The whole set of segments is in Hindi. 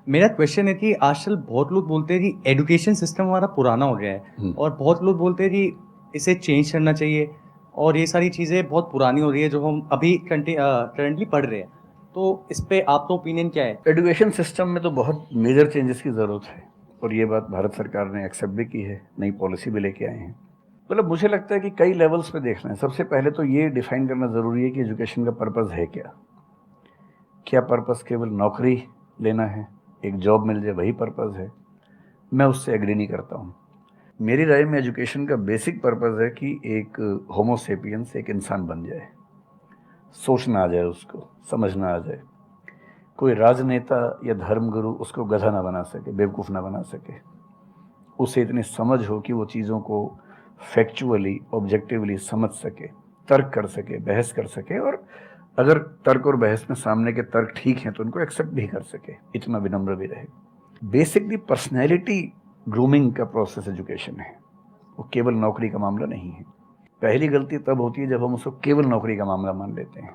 मेरा क्वेश्चन है कि आजकल बहुत लोग बोलते हैं कि एजुकेशन सिस्टम हमारा पुराना हो गया है और बहुत लोग बोलते हैं कि इसे चेंज करना चाहिए और ये सारी चीज़ें बहुत पुरानी हो रही है जो हम अभी करंटली पढ़ रहे हैं। तो इस पे आपका ओपिनियन क्या है? एजुकेशन सिस्टम में तो बहुत मेजर चेंजेस की ज़रूरत है और ये बात भारत सरकार ने एक्सेप्ट भी की है, नई पॉलिसी भी लेके आए हैं। मतलब मुझे लगता है कि कई लेवल्स पे देखना है। सबसे पहले तो ये डिफाइन करना ज़रूरी है कि एजुकेशन का पर्पज़ है क्या। क्या पर्पज़ केवल नौकरी लेना है, एक जॉब मिल जाए वही पर्पज़ है? मैं उससे एग्री नहीं करता हूँ। मेरी राय में एजुकेशन का बेसिक पर्पज़ है कि एक होमो सेपियंस एक इंसान बन जाए, सोचना आ जाए, उसको समझना आ जाए। कोई राजनेता या धर्मगुरु उसको गधा ना बना सके, बेवकूफ़ ना बना सके। उसे इतनी समझ हो कि वो चीज़ों को फैक्चुअली ऑब्जेक्टिवली समझ सके, तर्क कर सके, बहस कर सके, और अगर तर्क और बहस में सामने के तर्क ठीक हैं तो उनको एक्सेप्ट भी कर सके, इतना विनम्र भी रहे। बेसिकली पर्सनैलिटी ग्रूमिंग का प्रोसेस एजुकेशन है, वो केवल नौकरी का मामला नहीं है। पहली गलती तब होती है जब हम उसको केवल नौकरी का मामला मान लेते हैं।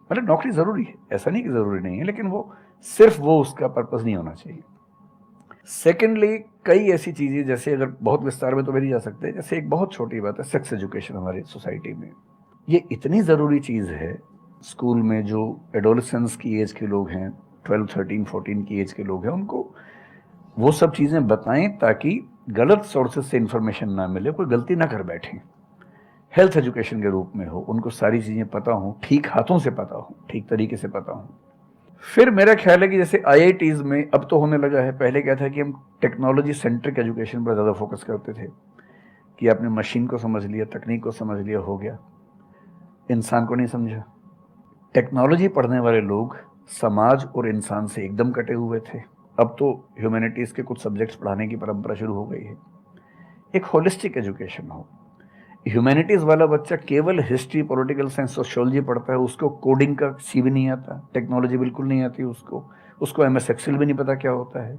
मतलब नौकरी ज़रूरी है, ऐसा नहीं कि ज़रूरी नहीं है, लेकिन वो सिर्फ वो उसका पर्पज़ नहीं होना चाहिए। सेकेंडली, कई ऐसी चीज़ें, जैसे अगर बहुत विस्तार में तो मेरी जा सकते हैं, जैसे एक बहुत छोटी बात है सेक्स एजुकेशन हमारी सोसाइटी में। ये इतनी ज़रूरी चीज़ है। स्कूल में जो एडोलेसेंस की एज के लोग हैं, 12, 13, 14 की एज के लोग हैं, उनको वो सब चीज़ें बताएं ताकि गलत सोर्सेज से इंफॉर्मेशन ना मिले, कोई गलती ना कर बैठें। हेल्थ एजुकेशन के रूप में हो, उनको सारी चीज़ें पता हो, ठीक हाथों से पता हो, ठीक तरीके से पता हो। फिर मेरा ख्याल है कि जैसे आईआईटीज में अब तो होने लगा है, पहले क्या था कि हम टेक्नोलॉजी सेंट्रिक एजुकेशन पर ज़्यादा फोकस करते थे कि आपने मशीन को समझ लिया, तकनीक को समझ लिया, हो गया, इंसान को नहीं समझा। टेक्नोलॉजी पढ़ने वाले लोग समाज और इंसान से एकदम कटे हुए थे। अब तो ह्यूमैनिटीज़ के कुछ सब्जेक्ट्स पढ़ाने की परंपरा शुरू हो गई है। एक होलिस्टिक एजुकेशन हो। ह्यूमैनिटीज़ वाला बच्चा केवल हिस्ट्री, पॉलिटिकल साइंस, सोशियोलॉजी पढ़ता है, उसको कोडिंग का सी भी नहीं आता, टेक्नोलॉजी बिल्कुल नहीं आती उसको, उसको एमएस एक्सेल भी नहीं पता क्या होता है।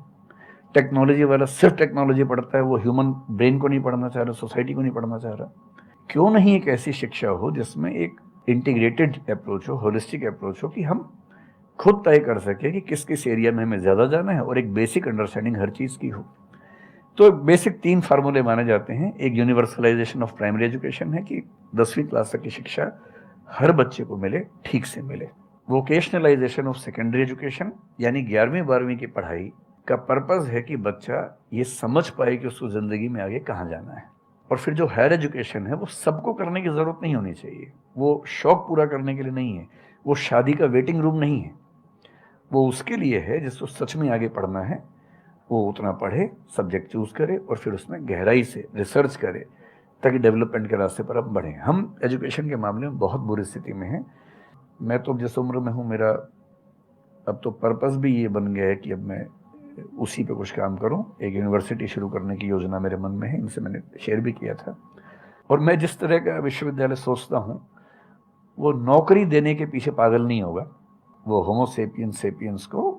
टेक्नोलॉजी वाला सिर्फ टेक्नोलॉजी पढ़ता है, वो ह्यूमन ब्रेन को नहीं पढ़ना चाह रहा, सोसाइटी को नहीं पढ़ना चाह रहा। क्यों नहीं एक ऐसी शिक्षा हो जिसमें एक इंटीग्रेटेड अप्रोच हो, होलिस्टिक अप्रोच हो, कि हम खुद तय कर सके कि किस किस एरिया में हमें ज़्यादा जाना है, और एक बेसिक अंडरस्टैंडिंग हर चीज़ की हो। तो बेसिक 3 फार्मूले माने जाते हैं। एक यूनिवर्सलाइजेशन ऑफ प्राइमरी एजुकेशन है कि 10वीं क्लास तक की शिक्षा हर बच्चे को मिले, ठीक से मिले। वोकेशनलाइजेशन ऑफ सेकेंडरी एजुकेशन, यानी 11वीं 12वीं की पढ़ाई का पर्पज़ है कि बच्चा ये समझ पाए कि उसको ज़िंदगी में आगे कहाँ जाना है। और फिर जो हायर एजुकेशन है वो सबको करने की ज़रूरत नहीं होनी चाहिए, वो शौक पूरा करने के लिए नहीं है, वो शादी का वेटिंग रूम नहीं है। वो उसके लिए है जिसको सच में आगे पढ़ना है, वो उतना पढ़े, सब्जेक्ट चूज करे और फिर उसमें गहराई से रिसर्च करे, ताकि डेवलपमेंट के रास्ते पर अब बढ़ें। हम एजुकेशन के मामले में बहुत बुरी स्थिति में हैं। मैं तो जिस उम्र में हूँ, मेरा अब तो पर्पस भी ये बन गया है कि अब मैं उसी पे कुछ काम करूं। एक यूनिवर्सिटी शुरू करने की योजना मेरे मन में है, इनसे मैंने शेयर भी किया था। और मैं जिस तरह का विश्वविद्यालय सोचता हूँ, वो नौकरी देने के पीछे पागल नहीं होगा, वो होमो सेपियंस सेपियंस को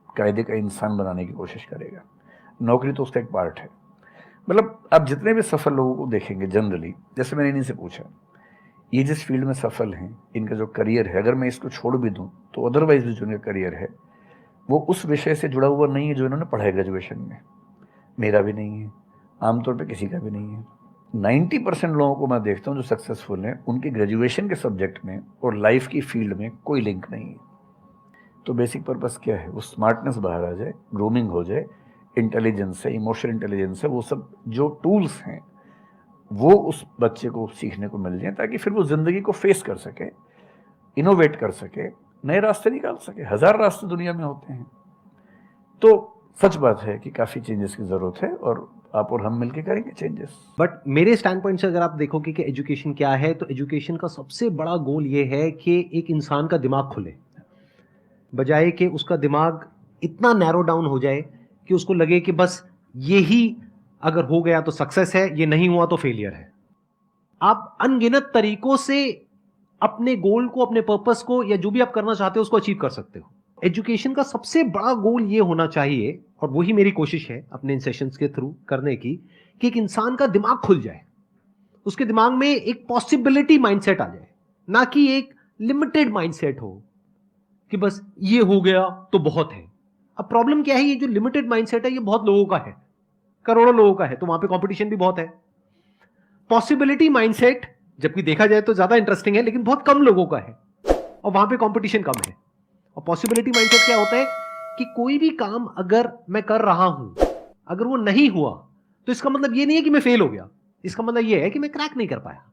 कायदे का इंसान बनाने की कोशिश करेगा। नौकरी तो उसका एक पार्ट है। मतलब आप जितने भी सफल लोगों को देखेंगे जनरली, जैसे मैंने इन्हीं से पूछा, ये जिस फील्ड में सफल हैं, इनका जो करियर है, अगर मैं इसको छोड़ भी दूं तो अदरवाइज भी जो इनका करियर है वो उस विषय से जुड़ा हुआ नहीं है जो इन्होंने पढ़ा है ग्रेजुएशन में। मेरा भी नहीं है, आमतौर पे किसी का भी नहीं है। 90% लोगों को मैं देखता हूँ जो सक्सेसफुल हैं, उनके ग्रेजुएशन के सब्जेक्ट में और लाइफ की फील्ड में कोई लिंक नहीं है। तो बेसिक पर्पस क्या है? वो स्मार्टनेस बाहर आ जाए, ग्रूमिंग हो जाए, इंटेलिजेंस है, इमोशनल इंटेलिजेंस है, वो सब जो टूल्स हैं वो उस बच्चे को सीखने को मिल जाए, ताकि फिर वो ज़िंदगी को फेस कर सके, इनोवेट कर सके, नए रास्ते निकाल सके। हज़ार रास्ते दुनिया में होते हैं। तो सच बात है कि काफ़ी चेंजेस की ज़रूरत है, और आप और हम मिलकर करेंगे चेंजेस। बट मेरे स्टैंड पॉइंट से अगर आप देखोगे कि एजुकेशन क्या है, तो एजुकेशन का सबसे बड़ा गोल ये है कि एक इंसान का दिमाग खुले, बजाय कि उसका दिमाग इतना नैरो डाउन हो जाए कि उसको लगे कि बस यही अगर हो गया तो सक्सेस है, ये नहीं हुआ तो फेलियर है। आप अनगिनत तरीकों से अपने गोल को, अपने पर्पस को, या जो भी आप करना चाहते हो उसको अचीव कर सकते हो। एजुकेशन का सबसे बड़ा गोल ये होना चाहिए, और वही मेरी कोशिश है अपने इन सेशंस के थ्रू करने की, कि एक इंसान का दिमाग खुल जाए, उसके दिमाग में एक पॉसिबिलिटी माइंडसेट आ जाए, ना कि एक लिमिटेड माइंडसेट हो कि बस ये हो गया तो बहुत है। अब प्रॉब्लम क्या है, ये जो लिमिटेड माइंडसेट है ये बहुत लोगों का है, करोड़ों लोगों का है, तो वहां पे कंपटीशन भी बहुत है। पॉसिबिलिटी माइंडसेट जबकि देखा जाए तो ज्यादा इंटरेस्टिंग है, लेकिन बहुत कम लोगों का है और वहां पे कंपटीशन कम है। और पॉसिबिलिटी माइंडसेट क्या होता है कि कोई भी काम अगर मैं कर रहा हूं, अगर वो नहीं हुआ तो इसका मतलब ये नहीं है कि मैं फेल हो गया, इसका मतलब ये है कि मैं क्रैक नहीं कर पाया।